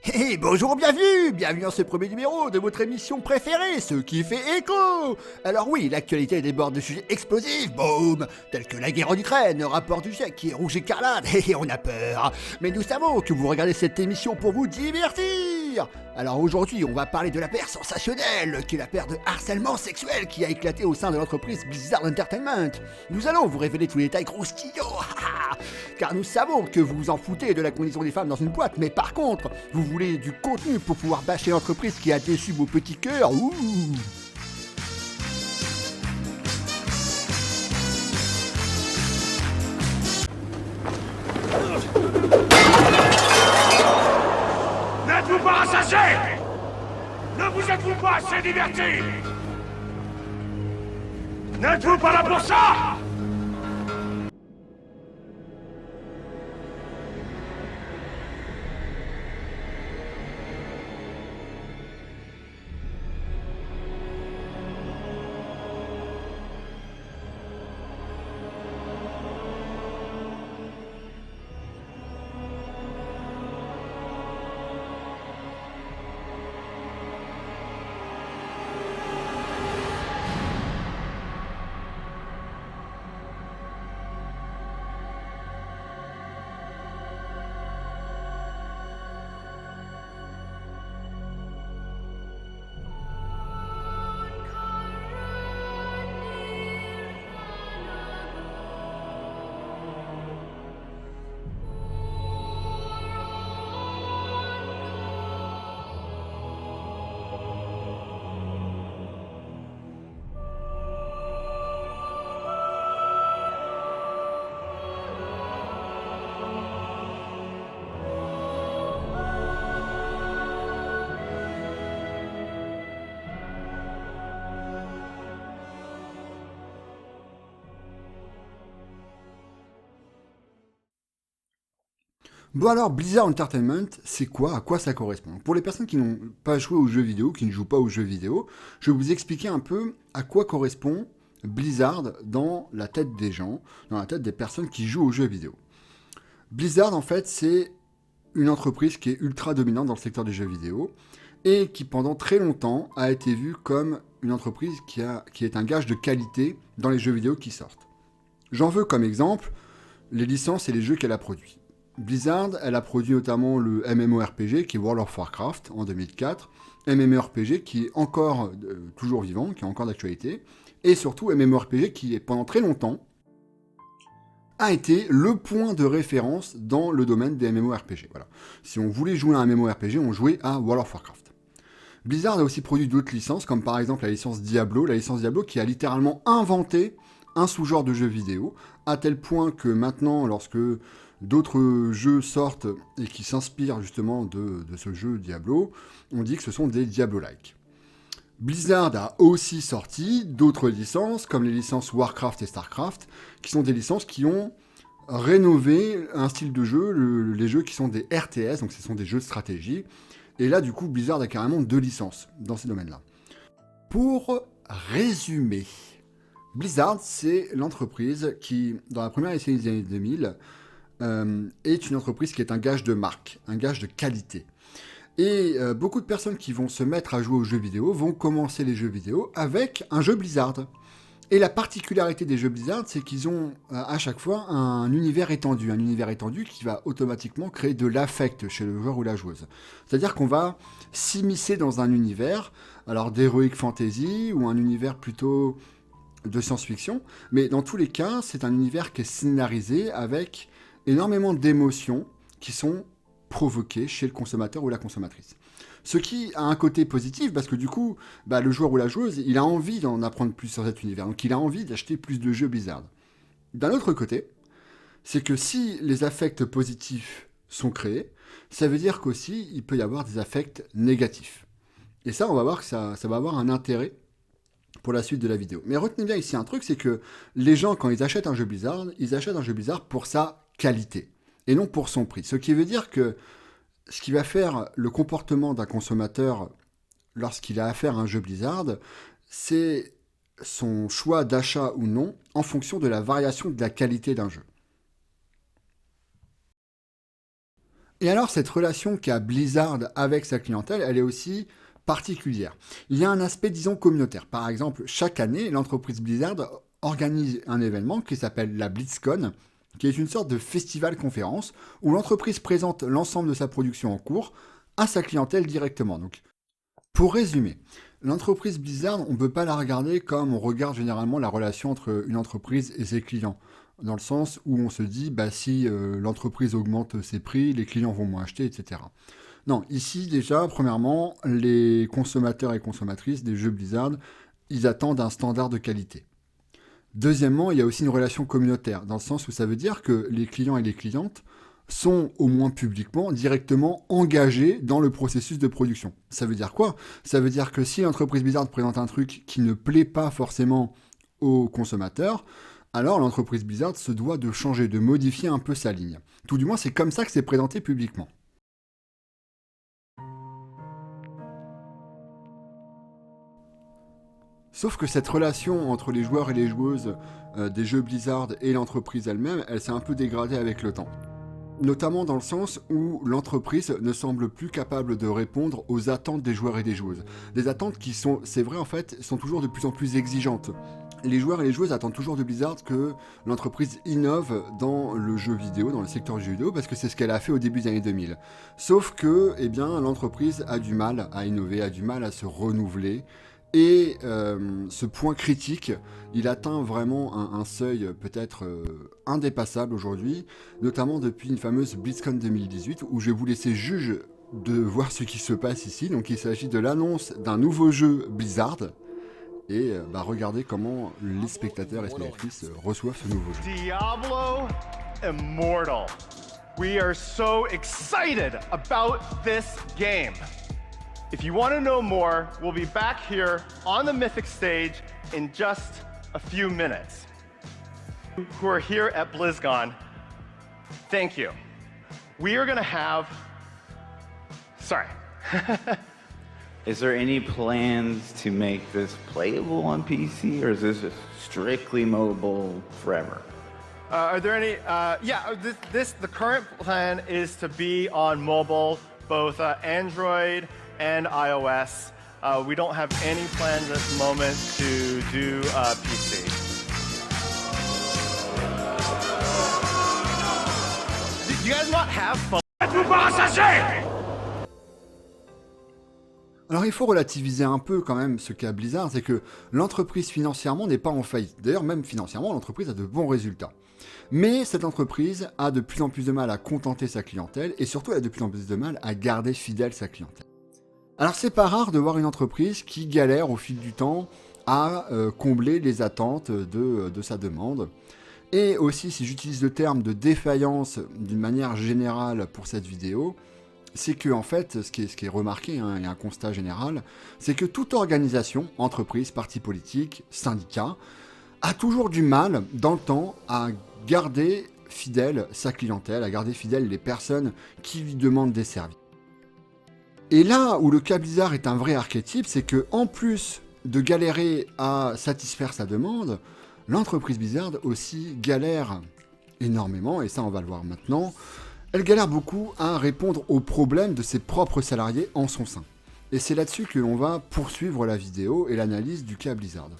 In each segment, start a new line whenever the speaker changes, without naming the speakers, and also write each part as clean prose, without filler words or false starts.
Hey, bonjour, bienvenue dans ce premier numéro de votre émission préférée, ce qui fait écho. Alors oui, l'actualité déborde de sujets explosifs, boum, tels que la guerre en Ukraine, le rapport du GIEC qui est rouge écarlate, et on a peur. Mais nous savons que vous regardez cette émission pour vous divertir. Alors aujourd'hui, on va parler de l'affaire sensationnelle, qui est l'affaire de harcèlement sexuel qui a éclaté au sein de l'entreprise Blizzard Entertainment. Nous allons vous révéler tous les détails croustillants, car nous savons que vous vous en foutez de la condition des femmes dans une boîte, mais par contre, vous voulez du contenu pour pouvoir bâcher l'entreprise qui a déçu vos petits cœurs. Ouh.
N'êtes-vous pas rassasiés? Ne vous êtes-vous pas assez divertis? N'êtes-vous pas là pour ça?
Bon alors, Blizzard Entertainment, c'est quoi? À quoi ça correspond? Pour les personnes qui n'ont pas joué aux jeux vidéo, qui ne jouent pas aux jeux vidéo, je vais vous expliquer un peu à quoi correspond Blizzard dans la tête des gens, dans la tête des personnes qui jouent aux jeux vidéo. Blizzard, en fait, c'est une entreprise qui est ultra dominante dans le secteur des jeux vidéo et qui, pendant très longtemps, a été vue comme une entreprise qui est un gage de qualité dans les jeux vidéo qui sortent. J'en veux comme exemple les licences et les jeux qu'elle a produits. Blizzard, elle a produit notamment le MMORPG qui est World of Warcraft en 2004, MMORPG qui est encore toujours vivant, qui est encore d'actualité, et surtout MMORPG qui est pendant très longtemps a été le point de référence dans le domaine des MMORPG. Voilà. Si on voulait jouer à un MMORPG, on jouait à World of Warcraft. Blizzard a aussi produit d'autres licences, comme par exemple la licence Diablo qui a littéralement inventé un sous-genre de jeu vidéo, à tel point que maintenant, lorsque d'autres jeux sortent et qui s'inspirent justement de ce jeu Diablo, on dit que ce sont des Diablo-like. Blizzard a aussi sorti d'autres licences, comme les licences Warcraft et Starcraft, qui sont des licences qui ont rénové un style de jeu, les jeux qui sont des RTS, donc ce sont des jeux de stratégie. Et là, du coup, Blizzard a carrément 2 licences dans ces domaines-là. Pour résumer, Blizzard, c'est l'entreprise qui, dans la première décennie des années 2000, est une entreprise qui est un gage de marque, un gage de qualité. Et beaucoup de personnes qui vont se mettre à jouer aux jeux vidéo vont commencer les jeux vidéo avec un jeu Blizzard. Et la particularité des jeux Blizzard, c'est qu'ils ont à chaque fois un univers étendu qui va automatiquement créer de l'affect chez le joueur ou la joueuse. C'est-à-dire qu'on va s'immiscer dans un univers, alors d'heroic fantasy ou un univers plutôt de science-fiction, mais dans tous les cas, c'est un univers qui est scénarisé avec énormément d'émotions qui sont provoquées chez le consommateur ou la consommatrice. Ce qui a un côté positif parce que du coup, le joueur ou la joueuse, il a envie d'en apprendre plus sur cet univers, donc il a envie d'acheter plus de jeux Blizzard. D'un autre côté, c'est que si les affects positifs sont créés, ça veut dire qu'aussi il peut y avoir des affects négatifs. Et ça, on va voir que ça va avoir un intérêt pour la suite de la vidéo. Mais retenez bien ici un truc, c'est que les gens, quand ils achètent un jeu Blizzard, ils achètent un jeu Blizzard pour sa qualité, et non pour son prix. Ce qui veut dire que ce qui va faire le comportement d'un consommateur lorsqu'il a affaire à un jeu Blizzard, c'est son choix d'achat ou non en fonction de la variation de la qualité d'un jeu. Et alors, cette relation qu'a Blizzard avec sa clientèle, elle est aussi particulière. Il y a un aspect, disons, communautaire. Par exemple, chaque année, l'entreprise Blizzard organise un événement qui s'appelle la BlizzCon, qui est une sorte de festival-conférence où l'entreprise présente l'ensemble de sa production en cours à sa clientèle directement. Donc, pour résumer, l'entreprise Blizzard, on ne peut pas la regarder comme on regarde généralement la relation entre une entreprise et ses clients. Dans le sens où on se dit, bah, si l'entreprise augmente ses prix, les clients vont moins acheter, etc. Non, ici déjà, premièrement, les consommateurs et consommatrices des jeux Blizzard, ils attendent un standard de qualité. Deuxièmement, il y a aussi une relation communautaire, dans le sens où ça veut dire que les clients et les clientes sont, au moins publiquement, directement engagés dans le processus de production. Ça veut dire quoi? Ça veut dire que si l'entreprise Blizzard présente un truc qui ne plaît pas forcément aux consommateurs, alors l'entreprise Blizzard se doit de changer, de modifier un peu sa ligne. Tout du moins, c'est comme ça que c'est présenté publiquement. Sauf que cette relation entre les joueurs et les joueuses des jeux Blizzard et l'entreprise elle-même, elle s'est un peu dégradée avec le temps. Notamment dans le sens où l'entreprise ne semble plus capable de répondre aux attentes des joueurs et des joueuses. Des attentes qui sont, c'est vrai en fait, sont toujours de plus en plus exigeantes. Les joueurs et les joueuses attendent toujours de Blizzard que l'entreprise innove dans le jeu vidéo, dans le secteur du jeu vidéo, parce que c'est ce qu'elle a fait au début des années 2000. Sauf que, eh bien, l'entreprise a du mal à innover, a du mal à se renouveler. Et ce point critique, il atteint vraiment un seuil peut-être indépassable aujourd'hui, notamment depuis une fameuse BlizzCon 2018, où je vais vous laisser juge de voir ce qui se passe ici. Donc il s'agit de l'annonce d'un nouveau jeu Blizzard, et regardez comment les spectateurs et spectatrices reçoivent ce nouveau jeu.
Diablo Immortal. We are so excited about this game. If you want to know more, we'll be back here on the Mythic stage in just a few minutes. Who are here at BlizzCon, thank you. We are going to have... Sorry.
Is there any plans to make this playable on PC, or is this strictly mobile forever?
Are there any... the current plan is to be on mobile, both Android and iOS. We don't have any plans at the moment to do PC. Do you guys not have fun?
Êtes-vous pas rassasiés?
Alors il faut relativiser un peu quand même ce qu'a Blizzard, c'est que l'entreprise financièrement n'est pas en faillite. D'ailleurs même financièrement, l'entreprise a de bons résultats. Mais cette entreprise a de plus en plus de mal à contenter sa clientèle et surtout elle a de plus en plus de mal à garder fidèle sa clientèle. Alors c'est pas rare de voir une entreprise qui galère au fil du temps à combler les attentes de sa demande. Et aussi, si j'utilise le terme de défaillance d'une manière générale pour cette vidéo, c'est que en fait, ce qui est remarqué, hein, et un constat général, c'est que toute organisation, entreprise, parti politique, syndicat, a toujours du mal dans le temps à garder fidèle sa clientèle, à garder fidèle les personnes qui lui demandent des services. Et là où le cas Blizzard est un vrai archétype, c'est que en plus de galérer à satisfaire sa demande, l'entreprise Blizzard aussi galère énormément, et ça on va le voir maintenant, elle galère beaucoup à répondre aux problèmes de ses propres salariés en son sein. Et c'est là-dessus que l'on va poursuivre la vidéo et l'analyse du cas Blizzard.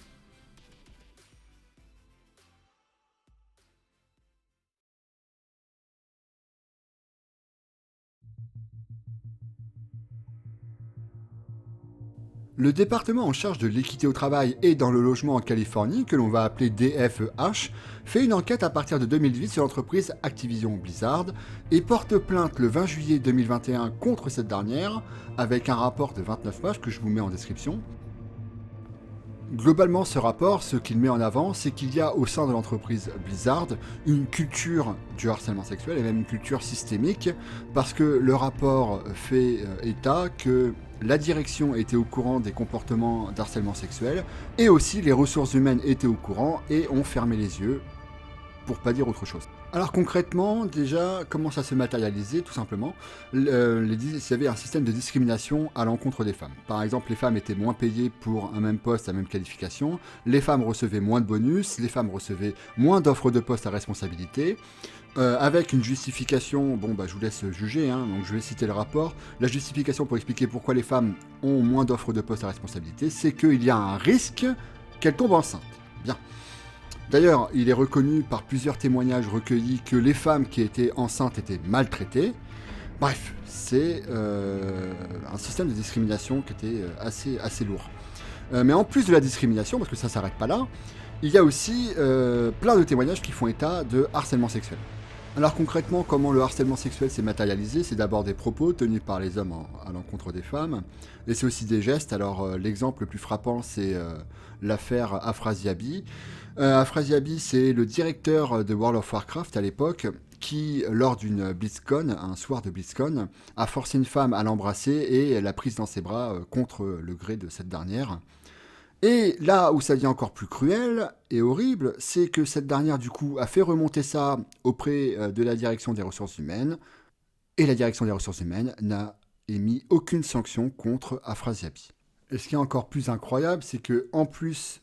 Le département en charge de l'équité au travail et dans le logement en Californie, que l'on va appeler DFEH, fait une enquête à partir de 2008 sur l'entreprise Activision Blizzard et porte plainte le 20 juillet 2021 contre cette dernière, avec un rapport de 29 pages que je vous mets en description. Globalement, ce rapport, ce qu'il met en avant, c'est qu'il y a au sein de l'entreprise Blizzard une culture du harcèlement sexuel et même une culture systémique, parce que le rapport fait état que la direction était au courant des comportements d'harcèlement sexuel, et aussi les ressources humaines étaient au courant et ont fermé les yeux, pour pas dire autre chose. Alors concrètement, déjà, comment ça se matérialisait? Tout simplement, il y avait un système de discrimination à l'encontre des femmes. Par exemple, les femmes étaient moins payées pour un même poste, la même qualification, les femmes recevaient moins de bonus, les femmes recevaient moins d'offres de poste à responsabilité, avec une justification, bon bah je vous laisse juger, hein, donc je vais citer le rapport. La justification pour expliquer pourquoi les femmes ont moins d'offres de postes à responsabilité, c'est qu'il y a un risque qu'elles tombent enceintes. Bien. D'ailleurs, il est reconnu par plusieurs témoignages recueillis que les femmes qui étaient enceintes étaient maltraitées. Bref, c'est un système de discrimination qui était assez lourd. Mais en plus de la discrimination, parce que ça s'arrête pas là, il y a aussi plein de témoignages qui font état de harcèlement sexuel. Alors concrètement, comment le harcèlement sexuel s'est matérialisé? C'est d'abord des propos tenus par les hommes à l'encontre des femmes, et c'est aussi des gestes. Alors l'exemple le plus frappant, c'est l'affaire Afrasiabi. Afrasiabi, c'est le directeur de World of Warcraft à l'époque, qui, lors d'une BlizzCon, un soir de BlizzCon, a forcé une femme à l'embrasser et l'a prise dans ses bras contre le gré de cette dernière. Et là où ça devient encore plus cruel et horrible, c'est que cette dernière, du coup, a fait remonter ça auprès de la direction des ressources humaines, et la direction des ressources humaines n'a émis aucune sanction contre Afrasiabi. Et ce qui est encore plus incroyable, c'est que en plus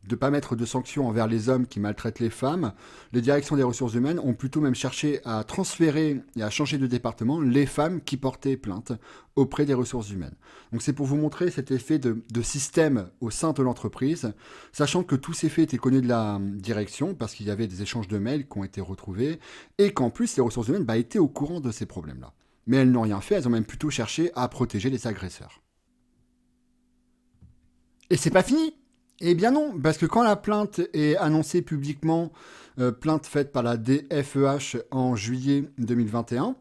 de ne pas mettre de sanctions envers les hommes qui maltraitent les femmes, les directions des ressources humaines ont plutôt même cherché à transférer et à changer de département les femmes qui portaient plainte auprès des ressources humaines. Donc c'est pour vous montrer cet effet de système au sein de l'entreprise, sachant que tous ces faits étaient connus de la direction, parce qu'il y avait des échanges de mails qui ont été retrouvés, et qu'en plus les ressources humaines étaient au courant de ces problèmes-là. Mais elles n'ont rien fait, elles ont même plutôt cherché à protéger les agresseurs. Et c'est pas fini! Eh bien non, parce que quand la plainte est annoncée publiquement, plainte faite par la DFEH en juillet 2021,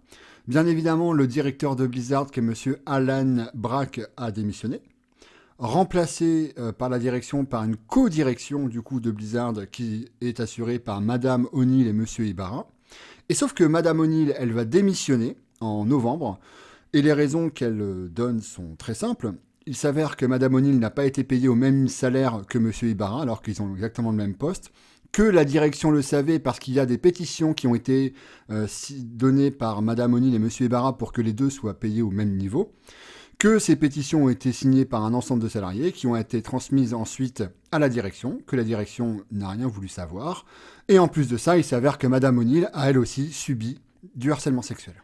bien évidemment le directeur de Blizzard, qui est monsieur Alan Brack, a démissionné, remplacé par la direction par une co-direction du coup de Blizzard qui est assurée par madame O'Neill et monsieur Ibarra. Et sauf que madame O'Neill, elle va démissionner en novembre, et les raisons qu'elle donne sont très simples. Il s'avère que Madame O'Neill n'a pas été payée au même salaire que Monsieur Ibarra, alors qu'ils ont exactement le même poste, que la direction le savait parce qu'il y a des pétitions qui ont été données par Madame O'Neill et Monsieur Ibarra pour que les deux soient payés au même niveau, que ces pétitions ont été signées par un ensemble de salariés qui ont été transmises ensuite à la direction, que la direction n'a rien voulu savoir, et en plus de ça, il s'avère que Madame O'Neill a elle aussi subi du harcèlement sexuel.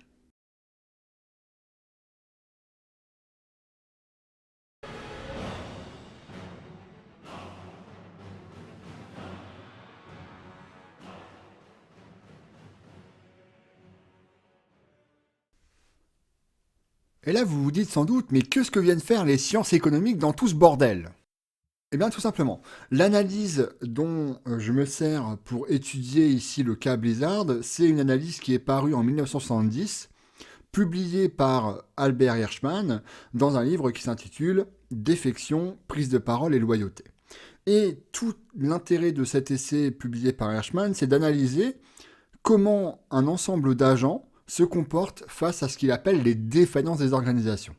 Et là, vous vous dites sans doute, mais qu'est-ce que viennent faire les sciences économiques dans tout ce bordel? Eh bien, tout simplement, l'analyse dont je me sers pour étudier ici le cas Blizzard, c'est une analyse qui est parue en 1970, publiée par Albert Hirschman dans un livre qui s'intitule « Défection, prise de parole et loyauté ». Et tout l'intérêt de cet essai publié par Hirschman, c'est d'analyser comment un ensemble d'agents se comporte face à ce qu'il appelle les défaillances des organisations.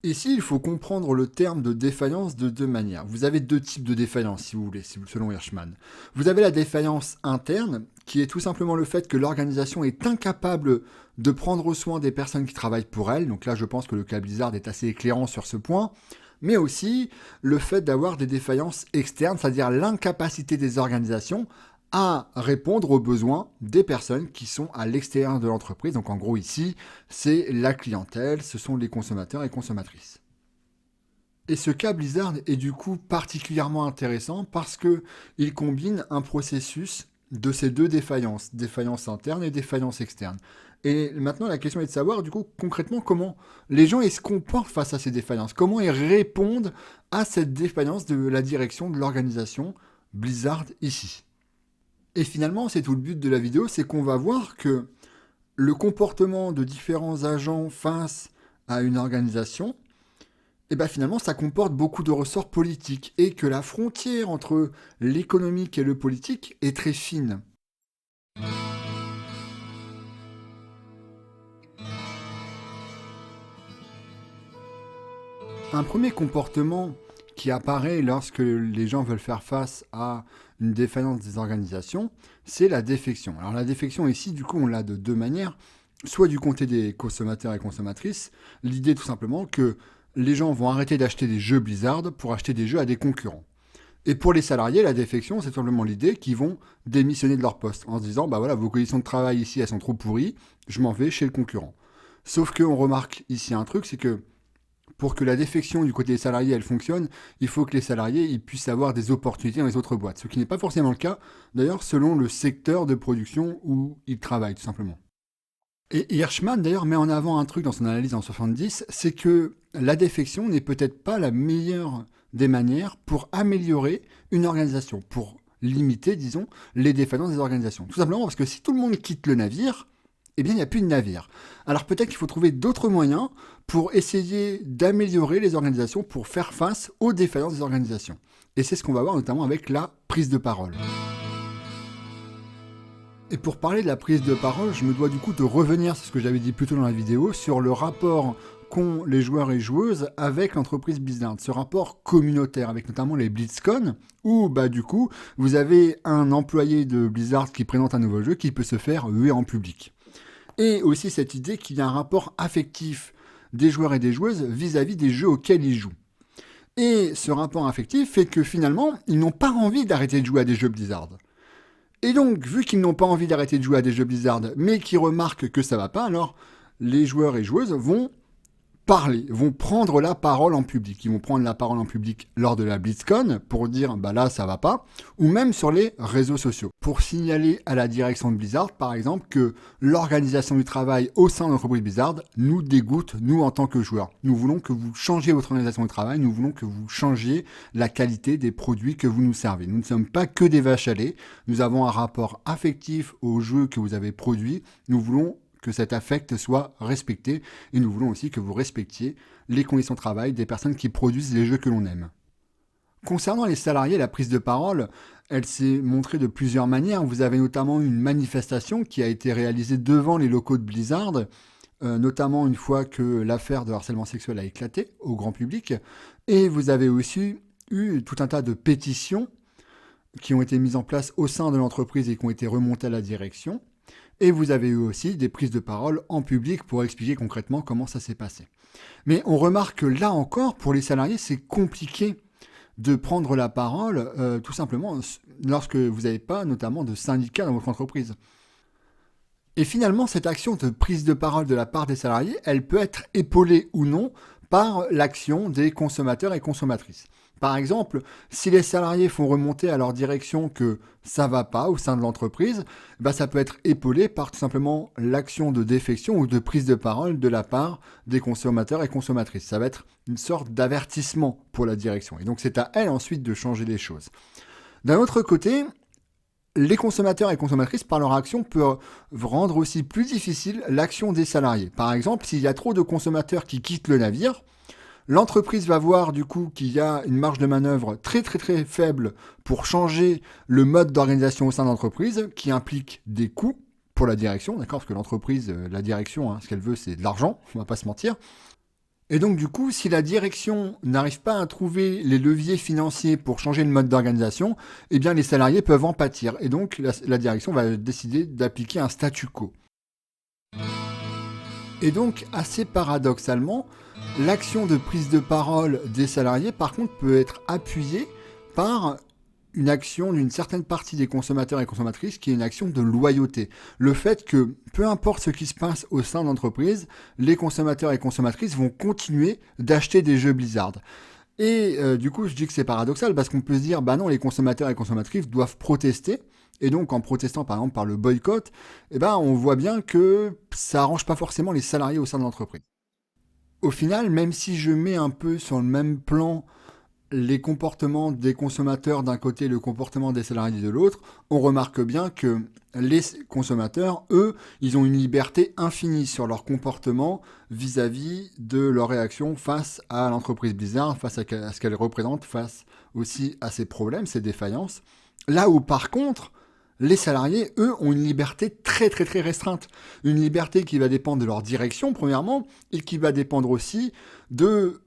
Ici, il faut comprendre le terme de défaillance de deux manières. Vous avez deux types de défaillances, si vous voulez, selon Hirschman. Vous avez la défaillance interne, qui est tout simplement le fait que l'organisation est incapable de prendre soin des personnes qui travaillent pour elle. Donc là, je pense que le cas Blizzard est assez éclairant sur ce point. Mais aussi le fait d'avoir des défaillances externes, c'est-à-dire l'incapacité des organisations à répondre aux besoins des personnes qui sont à l'extérieur de l'entreprise. Donc en gros ici, c'est la clientèle, ce sont les consommateurs et consommatrices. Et ce cas Blizzard est du coup particulièrement intéressant parce qu'il combine un processus de ces deux défaillances, défaillance interne et défaillance externe. Et maintenant la question est de savoir du coup concrètement comment les gens se comportent face à ces défaillances, comment ils répondent à cette défaillance de la direction de l'organisation Blizzard ici. Et finalement, c'est tout le but de la vidéo, c'est qu'on va voir que le comportement de différents agents face à une organisation, et bien finalement, ça comporte beaucoup de ressorts politiques, et que la frontière entre l'économique et le politique est très fine. Un premier comportement qui apparaît lorsque les gens veulent faire face à une défaillance des organisations, c'est la défection. Alors la défection ici, du coup, on l'a de deux manières, soit du côté des consommateurs et consommatrices, l'idée tout simplement que les gens vont arrêter d'acheter des jeux Blizzard pour acheter des jeux à des concurrents. Et pour les salariés, la défection, c'est simplement l'idée qu'ils vont démissionner de leur poste en se disant, bah voilà, vos conditions de travail ici, elles sont trop pourries, je m'en vais chez le concurrent. Sauf qu'on remarque ici un truc, c'est que pour que la défection du côté des salariés, elle fonctionne, il faut que les salariés ils puissent avoir des opportunités dans les autres boîtes. Ce qui n'est pas forcément le cas, d'ailleurs, selon le secteur de production où ils travaillent, tout simplement. Et Hirschman, d'ailleurs, met en avant un truc dans son analyse en 70, c'est que la défection n'est peut-être pas la meilleure des manières pour améliorer une organisation, pour limiter, disons, les défaillances des organisations. Tout simplement parce que si tout le monde quitte le navire, eh bien, il n'y a plus de navire. Alors peut-être qu'il faut trouver d'autres moyens pour essayer d'améliorer les organisations, pour faire face aux défaillances des organisations. Et c'est ce qu'on va voir notamment avec la prise de parole. Et pour parler de la prise de parole, je me dois du coup de revenir sur ce que j'avais dit plus tôt dans la vidéo, sur le rapport qu'ont les joueurs et joueuses avec l'entreprise Blizzard, ce rapport communautaire avec notamment les BlizzCon, où bah du coup vous avez un employé de Blizzard qui présente un nouveau jeu qui peut se faire huer en public. Et aussi cette idée qu'il y a un rapport affectif des joueurs et des joueuses vis-à-vis des jeux auxquels ils jouent. Et ce rapport affectif fait que finalement, ils n'ont pas envie d'arrêter de jouer à des jeux Blizzard. Et donc, vu qu'ils n'ont pas envie d'arrêter de jouer à des jeux Blizzard, mais qu'ils remarquent que ça va pas, alors les joueurs et joueuses vont parler, vont prendre la parole en public. Ils vont prendre la parole en public lors de la BlizzCon pour dire bah là ça va pas, ou même sur les réseaux sociaux pour signaler à la direction de Blizzard par exemple que l'organisation du travail au sein de l'entreprise Blizzard nous dégoûte, nous en tant que joueurs. Nous voulons que vous changiez votre organisation du travail, nous voulons que vous changiez la qualité des produits que vous nous servez. Nous ne sommes pas que des vaches à lait, nous avons un rapport affectif aux jeux que vous avez produits, nous voulons que cet affect soit respecté et nous voulons aussi que vous respectiez les conditions de travail des personnes qui produisent les jeux que l'on aime. Concernant les salariés, la prise de parole, elle s'est montrée de plusieurs manières. Vous avez notamment une manifestation qui a été réalisée devant les locaux de Blizzard, notamment une fois que l'affaire de harcèlement sexuel a éclaté au grand public. Et vous avez aussi eu tout un tas de pétitions qui ont été mises en place au sein de l'entreprise et qui ont été remontées à la direction. Et vous avez eu aussi des prises de parole en public pour expliquer concrètement comment ça s'est passé. Mais on remarque que là encore, pour les salariés, c'est compliqué de prendre la parole, tout simplement, lorsque vous n'avez pas notamment de syndicat dans votre entreprise. Et finalement, cette action de prise de parole de la part des salariés, elle peut être épaulée ou non par l'action des consommateurs et consommatrices. Par exemple, si les salariés font remonter à leur direction que ça va pas au sein de l'entreprise, bah ça peut être épaulé par tout simplement l'action de défection ou de prise de parole de la part des consommateurs et consommatrices. Ça va être une sorte d'avertissement pour la direction. Et donc c'est à elle ensuite de changer les choses. D'un autre côté, les consommateurs et consommatrices, par leur action, peuvent rendre aussi plus difficile l'action des salariés. Par exemple, s'il y a trop de consommateurs qui quittent le navire, l'entreprise va voir du coup qu'il y a une marge de manœuvre très faible pour changer le mode d'organisation au sein de l'entreprise, qui implique des coûts pour la direction, d'accord, parce que l'entreprise, la direction, ce qu'elle veut, c'est de l'argent, on va pas se mentir. Et donc du coup, si la direction n'arrive pas à trouver les leviers financiers pour changer le mode d'organisation, eh bien les salariés peuvent en pâtir. Et donc la direction va décider d'appliquer un statu quo. Et donc, assez paradoxalement, l'action de prise de parole des salariés, par contre, peut être appuyée par une action d'une certaine partie des consommateurs et consommatrices qui est une action de loyauté. Le fait que, peu importe ce qui se passe au sein de l'entreprise, les consommateurs et consommatrices vont continuer d'acheter des jeux Blizzard. Et du coup, je dis que c'est paradoxal parce qu'on peut se dire, bah non, les consommateurs et consommatrices doivent protester. Et donc, en protestant par exemple par le boycott, eh ben, on voit bien que ça arrange pas forcément les salariés au sein de l'entreprise. Au final, même si je mets un peu sur le même plan les comportements des consommateurs d'un côté et le comportement des salariés de l'autre, on remarque bien que les consommateurs, eux, ils ont une liberté infinie sur leur comportement vis-à-vis de leur réaction face à l'entreprise Blizzard, face à ce qu'elle représente, face aussi à ses problèmes, ses défaillances. Là où par contre, les salariés, eux, ont une liberté très restreinte. Une liberté qui va dépendre de leur direction, premièrement, et qui va dépendre aussi de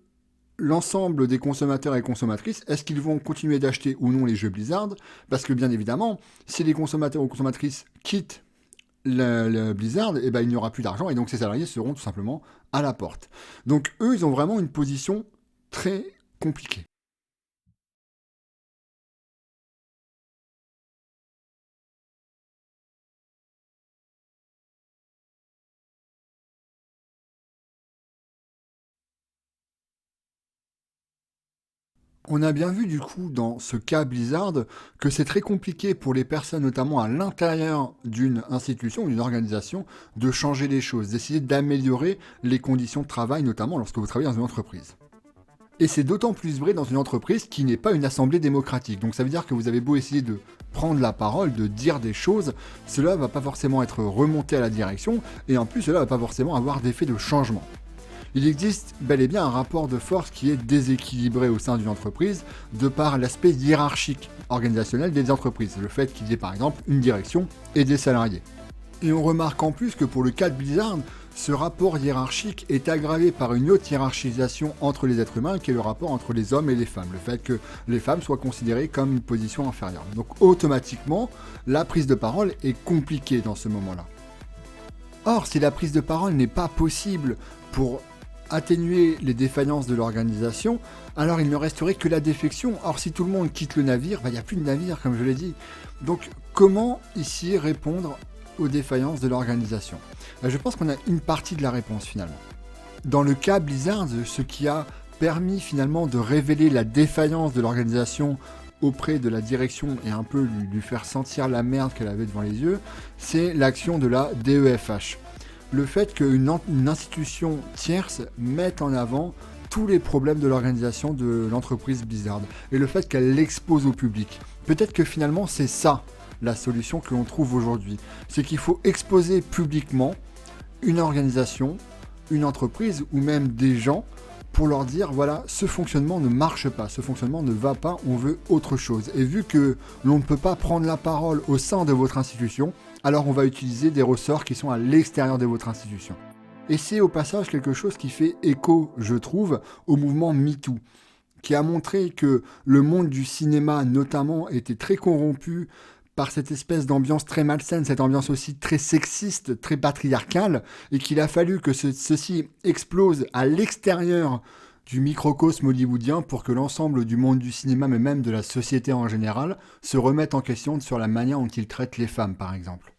l'ensemble des consommateurs et consommatrices. Est-ce qu'ils vont continuer d'acheter ou non les jeux Blizzard? Parce que, bien évidemment, si les consommateurs ou consommatrices quittent le Blizzard, eh ben, il n'y aura plus d'argent, et donc ces salariés seront tout simplement à la porte. Donc, eux, ils ont vraiment une position très compliquée. On a bien vu du coup dans ce cas Blizzard que c'est très compliqué pour les personnes, notamment à l'intérieur d'une institution ou d'une organisation, de changer les choses, d'essayer d'améliorer les conditions de travail, notamment lorsque vous travaillez dans une entreprise. Et c'est d'autant plus vrai dans une entreprise qui n'est pas une assemblée démocratique. Donc ça veut dire que vous avez beau essayer de prendre la parole, de dire des choses, cela va pas forcément être remonté à la direction, et en plus cela va pas forcément avoir d'effet de changement. Il existe bel et bien un rapport de force qui est déséquilibré au sein d'une entreprise de par l'aspect hiérarchique organisationnel des entreprises, le fait qu'il y ait par exemple une direction et des salariés. Et on remarque en plus que pour le cas de Blizzard, ce rapport hiérarchique est aggravé par une autre hiérarchisation entre les êtres humains qui est le rapport entre les hommes et les femmes, le fait que les femmes soient considérées comme une position inférieure. Donc automatiquement, la prise de parole est compliquée dans ce moment-là. Or, si la prise de parole n'est pas possible pour atténuer les défaillances de l'organisation, alors il ne resterait que la défection. Or, si tout le monde quitte le navire, il n'y a plus de navire, comme je l'ai dit. Donc, comment ici répondre aux défaillances de l'organisation ? Je pense qu'on a une partie de la réponse finalement. Dans le cas Blizzard, ce qui a permis finalement de révéler la défaillance de l'organisation auprès de la direction et un peu lui faire sentir la merde qu'elle avait devant les yeux, c'est l'action de la DEFH. Le fait qu'une institution tierce mette en avant tous les problèmes de l'organisation de l'entreprise Blizzard et le fait qu'elle l'expose au public. Peut-être que finalement c'est ça la solution que l'on trouve aujourd'hui. C'est qu'il faut exposer publiquement une organisation, une entreprise ou même des gens pour leur dire voilà, ce fonctionnement ne marche pas, ce fonctionnement ne va pas, on veut autre chose. Et vu que l'on ne peut pas prendre la parole au sein de votre institution, alors on va utiliser des ressorts qui sont à l'extérieur de votre institution. Et c'est au passage quelque chose qui fait écho, je trouve, au mouvement MeToo, qui a montré que le monde du cinéma notamment était très corrompu par cette espèce d'ambiance très malsaine, cette ambiance aussi très sexiste, très patriarcale, et qu'il a fallu que ceci explose à l'extérieur du microcosme hollywoodien pour que l'ensemble du monde du cinéma, mais même de la société en général, se remette en question sur la manière dont il traite les femmes, par exemple.